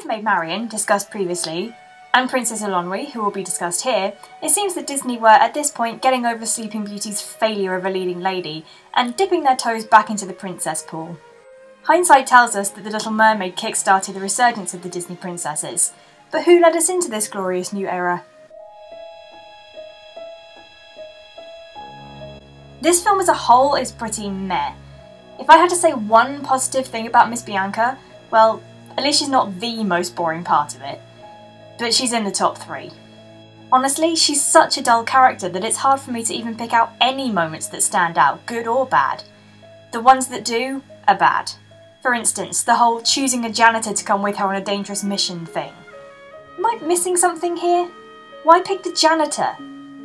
With Maid Marian, discussed previously, and Princess Eilonwy, who will be discussed here, it seems that Disney were at this point getting over Sleeping Beauty's failure of a leading lady and dipping their toes back into the princess pool. Hindsight tells us that The Little Mermaid kick-started the resurgence of the Disney princesses, but who led us into this glorious new era? This film as a whole is pretty meh. If I had to say one positive thing about Miss Bianca, well, at least she's not the most boring part of it. But she's in the top 3. Honestly, she's such a dull character that it's hard for me to even pick out any moments that stand out, good or bad. The ones that do are bad. For instance, the whole choosing a janitor to come with her on a dangerous mission thing. Am I missing something here? Why pick the janitor?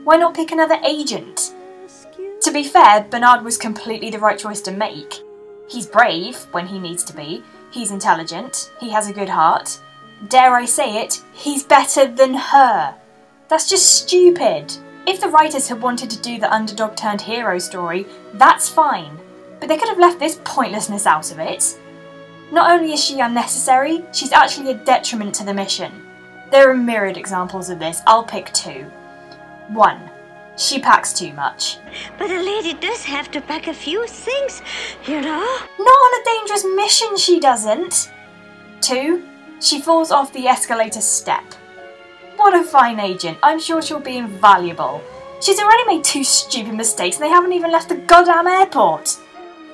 Why not pick another agent? To be fair, Bernard was completely the right choice to make. He's brave, when he needs to be, he's intelligent, he has a good heart. Dare I say it, he's better than her. That's just stupid. If the writers had wanted to do the underdog turned hero story, that's fine. But they could have left this pointlessness out of it. Not only is she unnecessary, she's actually a detriment to the mission. There are myriad examples of this, I'll pick 2. 1. She packs too much. But a lady does have to pack a few things, you know? Not on a dangerous mission, she doesn't. 2. She falls off the escalator step. What a fine agent, I'm sure she'll be invaluable. She's already made 2 stupid mistakes and they haven't even left the goddamn airport.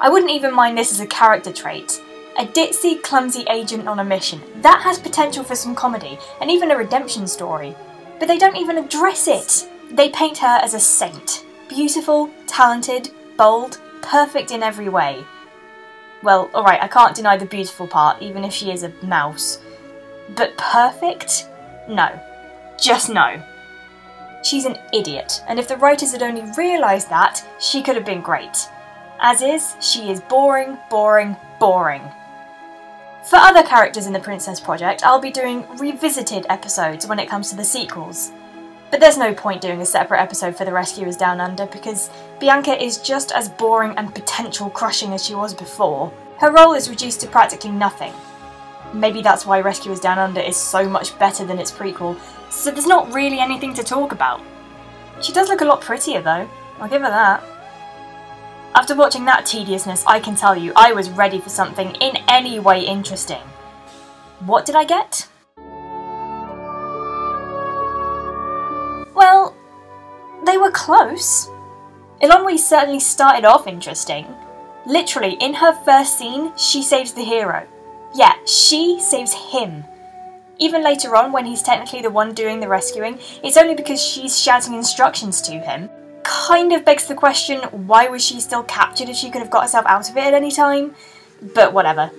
I wouldn't even mind this as a character trait. A ditzy, clumsy agent on a mission. That has potential for some comedy, and even a redemption story. But they don't even address it. They paint her as a saint. Beautiful, talented, bold, perfect in every way. Well, alright, I can't deny the beautiful part, even if she is a mouse. But perfect? No. Just no. She's an idiot, and if the writers had only realised that, she could have been great. As is, she is boring, boring, boring. For other characters in the Princess Project, I'll be doing revisited episodes when it comes to the sequels. But there's no point doing a separate episode for the Rescuers Down Under because Bianca is just as boring and potential crushing as she was before. Her role is reduced to practically nothing. Maybe that's why Rescuers Down Under is so much better than its prequel, so there's not really anything to talk about. She does look a lot prettier though, I'll give her that. After watching that tediousness, I can tell you I was ready for something in any way interesting. What did I get? Well, they were close. Eilonwy certainly started off interesting. Literally, in her first scene, she saves the hero. Yeah, she saves him. Even later on, when he's technically the one doing the rescuing, it's only because she's shouting instructions to him. Kind of begs the question, why was she still captured if she could have got herself out of it at any time? But whatever.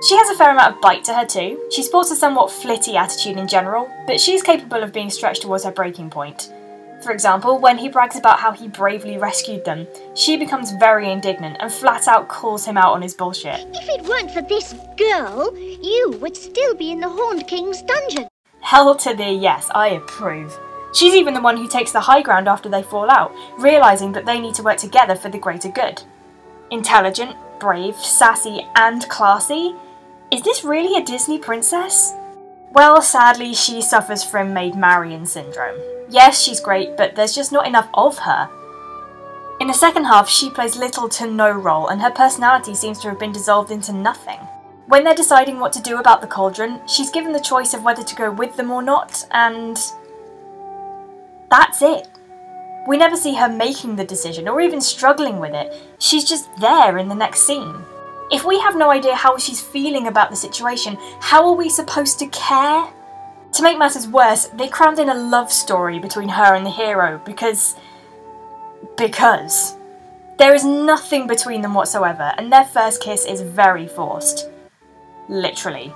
She has a fair amount of bite to her too. She sports a somewhat flitty attitude in general, but she's capable of being stretched towards her breaking point. For example, when he brags about how he bravely rescued them, she becomes very indignant and flat out calls him out on his bullshit. If it weren't for this girl, you would still be in the Horned King's dungeon. Hell to the yes, I approve. She's even the one who takes the high ground after they fall out, realising that they need to work together for the greater good. Intelligent, brave, sassy, and classy? Is this really a Disney princess? Well, sadly, she suffers from Maid Marian syndrome. Yes, she's great, but there's just not enough of her. In the second half, she plays little to no role, and her personality seems to have been dissolved into nothing. When they're deciding what to do about the cauldron, she's given the choice of whether to go with them or not, and that's it. We never see her making the decision or even struggling with it. She's just there in the next scene. If we have no idea how she's feeling about the situation, how are we supposed to care? To make matters worse, they crammed in a love story between her and the hero because there is nothing between them whatsoever, and their first kiss is very forced. Literally.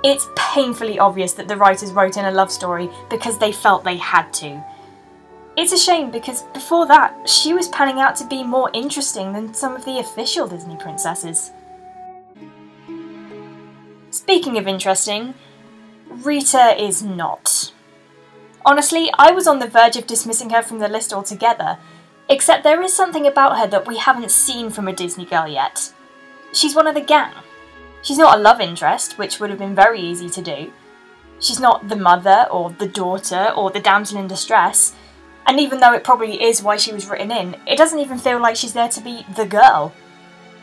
It's painfully obvious that the writers wrote in a love story because they felt they had to. It's a shame because before that, she was panning out to be more interesting than some of the official Disney princesses. Speaking of interesting, Rita is not. Honestly, I was on the verge of dismissing her from the list altogether, except there is something about her that we haven't seen from a Disney girl yet. She's one of the gang. She's not a love interest, which would have been very easy to do. She's not the mother, or the daughter, or the damsel in distress. And even though it probably is why she was written in, it doesn't even feel like she's there to be the girl.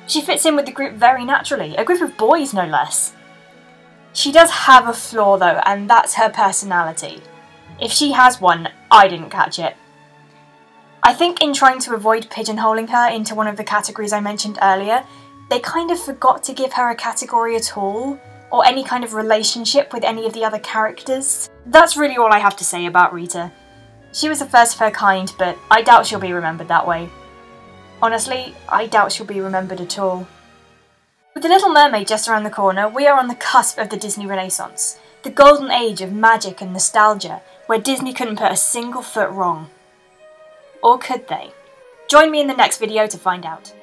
She fits in with the group very naturally, a group of boys no less. She does have a flaw though, and that's her personality. If she has one, I didn't catch it. I think in trying to avoid pigeonholing her into one of the categories I mentioned earlier, they kind of forgot to give her a category at all, or any kind of relationship with any of the other characters. That's really all I have to say about Rita. She was the first of her kind, but I doubt she'll be remembered that way. Honestly, I doubt she'll be remembered at all. With The Little Mermaid just around the corner, we are on the cusp of the Disney Renaissance, the golden age of magic and nostalgia, where Disney couldn't put a single foot wrong. Or could they? Join me in the next video to find out.